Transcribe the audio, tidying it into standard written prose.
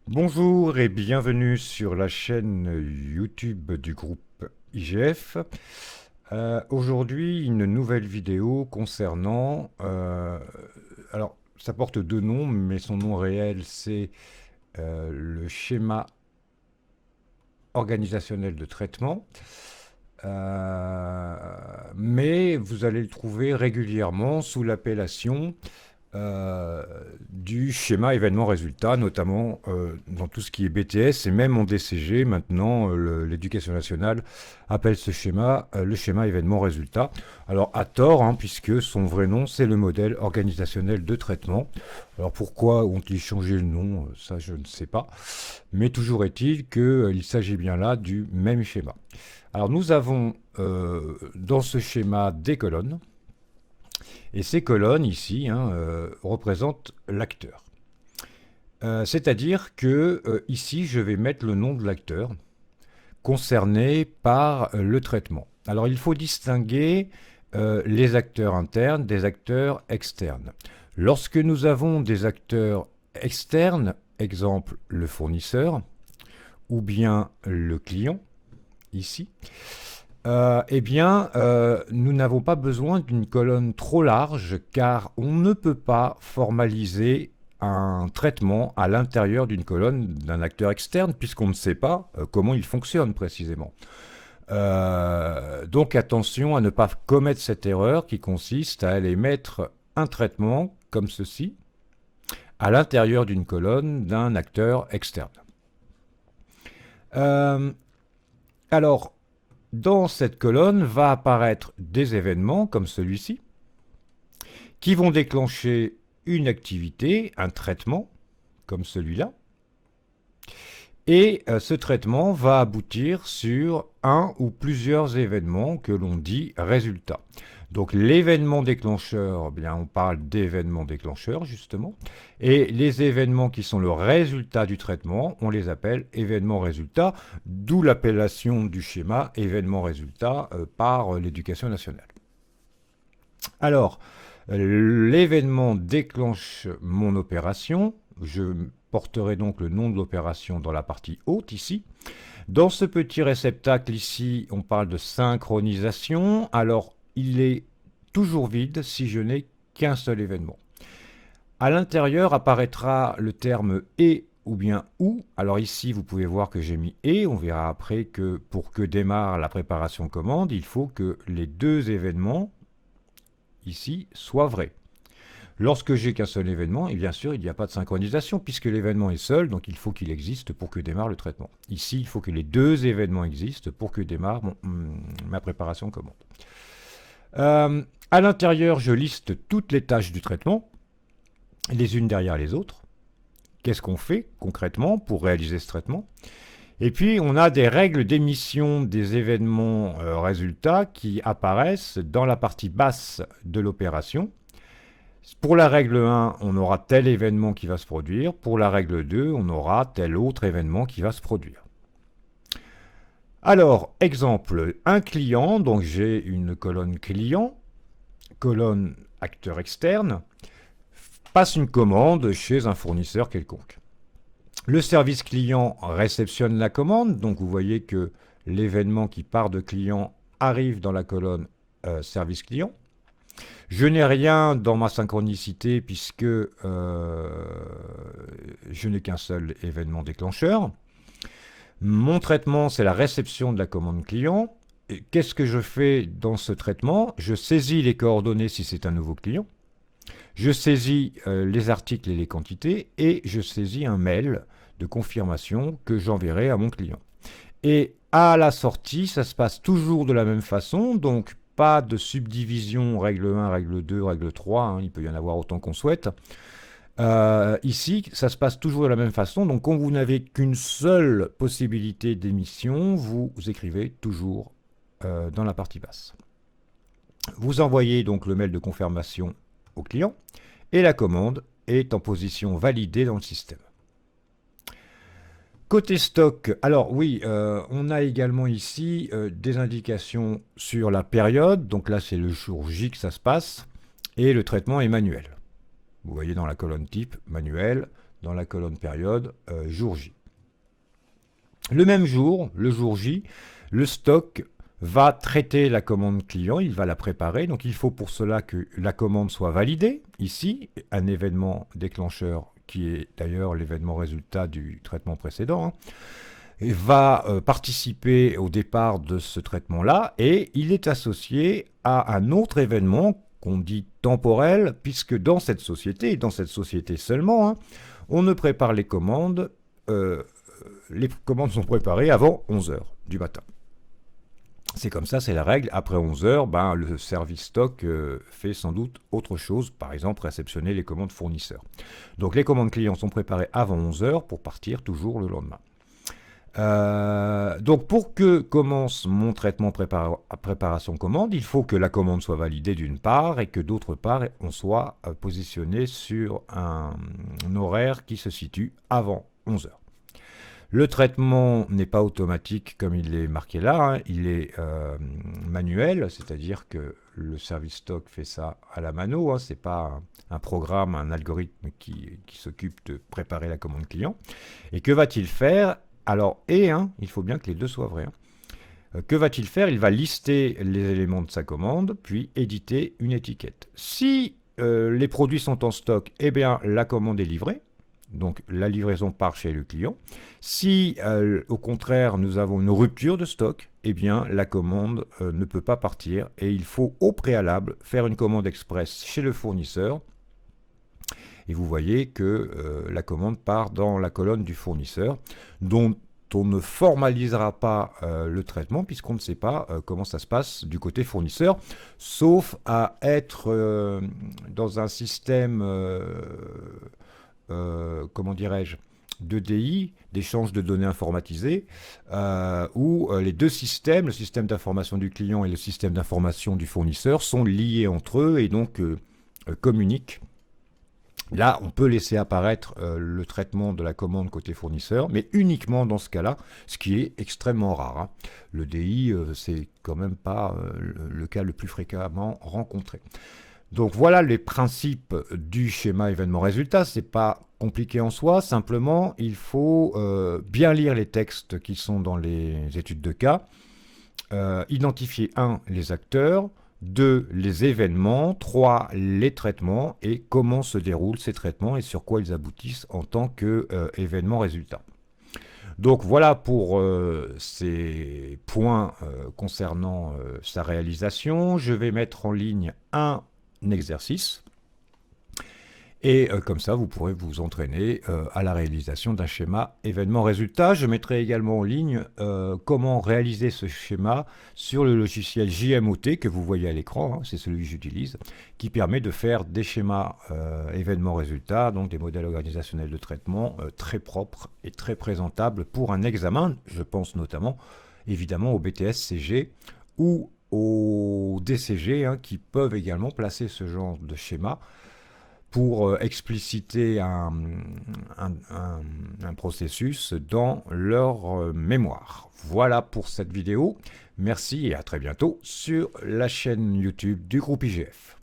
Bonjour et bienvenue sur la chaîne YouTube du groupe IGF. Aujourd'hui, une nouvelle vidéo concernant... alors, ça porte deux noms, mais son nom réel, c'est le schéma organisationnel de traitement. Mais vous allez le trouver régulièrement sous l'appellation euh, du schéma événement-résultat, notamment dans tout ce qui est BTS et même en DCG. Maintenant, l'éducation nationale appelle ce schéma le schéma événement-résultat. Alors à tort, hein, puisque son vrai nom, c'est le modèle organisationnel de traitement. Alors pourquoi ont-ils changé le nom? Ça, je ne sais pas. Mais toujours est-il qu'il s'agit bien là du même schéma. Alors nous avons dans ce schéma des colonnes. Et ces colonnes ici représentent l'acteur. C'est-à-dire que ici, je vais mettre le nom de l'acteur concerné par le traitement. Alors, il faut distinguer les acteurs internes des acteurs externes. Lorsque nous avons des acteurs externes, exemple le fournisseur ou bien le client, ici, nous n'avons pas besoin d'une colonne trop large car on ne peut pas formaliser un traitement à l'intérieur d'une colonne d'un acteur externe puisqu'on ne sait pas comment il fonctionne précisément. Donc attention à ne pas commettre cette erreur qui consiste à aller mettre un traitement comme ceci à l'intérieur d'une colonne d'un acteur externe. Euh, alors, dans cette colonne va apparaître des événements comme celui-ci qui vont déclencher une activité, un traitement comme celui-là. Et ce traitement va aboutir sur un ou plusieurs événements que l'on dit résultats. Donc l'événement déclencheur, eh bien, on parle d'événement déclencheur justement, et les événements qui sont le résultat du traitement, on les appelle événements résultats, d'où l'appellation du schéma événement résultat par l'éducation nationale. Alors, l'événement déclenche mon opération, je porterai donc le nom de l'opération dans la partie haute ici. Dans ce petit réceptacle ici, on parle de synchronisation. Alors, il est toujours vide si je n'ai qu'un seul événement. À l'intérieur apparaîtra le terme et ou bien ou. Alors ici, vous pouvez voir que j'ai mis et. On verra après que pour que démarre la préparation commande, il faut que les deux événements ici soient vrais. Lorsque j'ai qu'un seul événement, et bien sûr, il n'y a pas de synchronisation puisque l'événement est seul, donc il faut qu'il existe pour que démarre le traitement. Ici, il faut que les deux événements existent pour que démarre ma préparation commande. À l'intérieur, je liste toutes les tâches du traitement, les unes derrière les autres. Qu'est-ce qu'on fait concrètement pour réaliser ce traitement? Et puis, on a des règles d'émission des événements résultats qui apparaissent dans la partie basse de l'opération. Pour la règle 1, on aura tel événement qui va se produire. Pour la règle 2, on aura tel autre événement qui va se produire. Alors, exemple, un client, donc j'ai une colonne client, colonne acteur externe, passe une commande chez un fournisseur quelconque. Le service client réceptionne la commande, donc vous voyez que l'événement qui part de client arrive dans la colonne service client. Je n'ai rien dans ma synchronicité puisque je n'ai qu'un seul événement déclencheur. Mon traitement, c'est la réception de la commande client. Qu'est-ce que je fais dans ce traitement? Je saisis les coordonnées si c'est un nouveau client. Je saisis les articles et les quantités et je saisis un mail de confirmation que j'enverrai à mon client. Et à la sortie, ça se passe toujours de la même façon, donc pas de subdivision règle 1, règle 2, règle 3, hein, il peut y en avoir autant qu'on souhaite. Ici, ça se passe toujours de la même façon, donc quand vous n'avez qu'une seule possibilité d'émission, vous écrivez toujours dans la partie basse. Vous envoyez donc le mail de confirmation au client et la commande est en position validée dans le système. Côté stock, alors oui, on a également ici des indications sur la période, donc là c'est le jour J que ça se passe, et le traitement est manuel. Vous voyez dans la colonne type, manuel, dans la colonne période jour J. Le même jour, le jour J, le stock va traiter la commande client, il va la préparer, donc il faut pour cela que la commande soit validée, ici, un événement déclencheur qui est d'ailleurs l'événement résultat du traitement précédent, hein, et va participer au départ de ce traitement-là, et il est associé à un autre événement qu'on dit temporel, puisque dans cette société, et dans cette société seulement, hein, on ne prépare les commandes sont préparées avant 11 h du matin. C'est comme ça, c'est la règle. Après 11 h, ben, le service stock fait sans doute autre chose, par exemple réceptionner les commandes fournisseurs. Donc les commandes clients sont préparées avant 11 h pour partir toujours le lendemain. Donc pour que commence mon traitement préparation commande, il faut que la commande soit validée d'une part et que d'autre part on soit positionné sur un horaire qui se situe avant 11 h. Le traitement n'est pas automatique comme il est marqué là, hein. Il est manuel, c'est-à-dire que le service stock fait ça à la mano, hein. Ce n'est pas un programme, un algorithme qui s'occupe de préparer la commande client. Et que va-t-il faire? Alors, il faut bien que les deux soient vrais. Hein. Que va-t-il faire? Il va lister les éléments de sa commande, puis éditer une étiquette. Si les produits sont en stock, eh bien la commande est livrée. Donc la livraison part chez le client. Si au contraire nous avons une rupture de stock, eh bien la commande ne peut pas partir et il faut au préalable faire une commande express chez le fournisseur. Et vous voyez que la commande part dans la colonne du fournisseur, dont on ne formalisera pas le traitement puisqu'on ne sait pas comment ça se passe du côté fournisseur, sauf à être dans un système comment dirais-je, d'EDI, d'échange de données informatisées, où les deux systèmes, le système d'information du client et le système d'information du fournisseur, sont liés entre eux et donc communiquent. Là, on peut laisser apparaître le traitement de la commande côté fournisseur, mais uniquement dans ce cas-là, ce qui est extrêmement rare. Hein. Le DI, c'est quand même pas le cas le plus fréquemment rencontré. Donc voilà les principes du schéma événement-résultat. Ce n'est pas compliqué en soi, simplement il faut bien lire les textes qui sont dans les études de cas, identifier 1. Les acteurs, 2. Les événements, 3. Les traitements et comment se déroulent ces traitements et sur quoi ils aboutissent en tant qu'événement-résultat. Donc voilà pour ces points concernant sa réalisation. Je vais mettre en ligne un exercice et comme ça vous pourrez vous entraîner à la réalisation d'un schéma événement-résultat. Je mettrai également en ligne comment réaliser ce schéma sur le logiciel JMOT que vous voyez à l'écran, hein, c'est celui que j'utilise, qui permet de faire des schémas événement-résultat, donc des modèles organisationnels de traitement très propres et très présentables pour un examen. Je pense notamment évidemment au BTS-CG ou aux DCG hein, qui peuvent également placer ce genre de schéma pour expliciter un processus dans leur mémoire. Voilà pour cette vidéo. Merci et à très bientôt sur la chaîne YouTube du groupe IGF.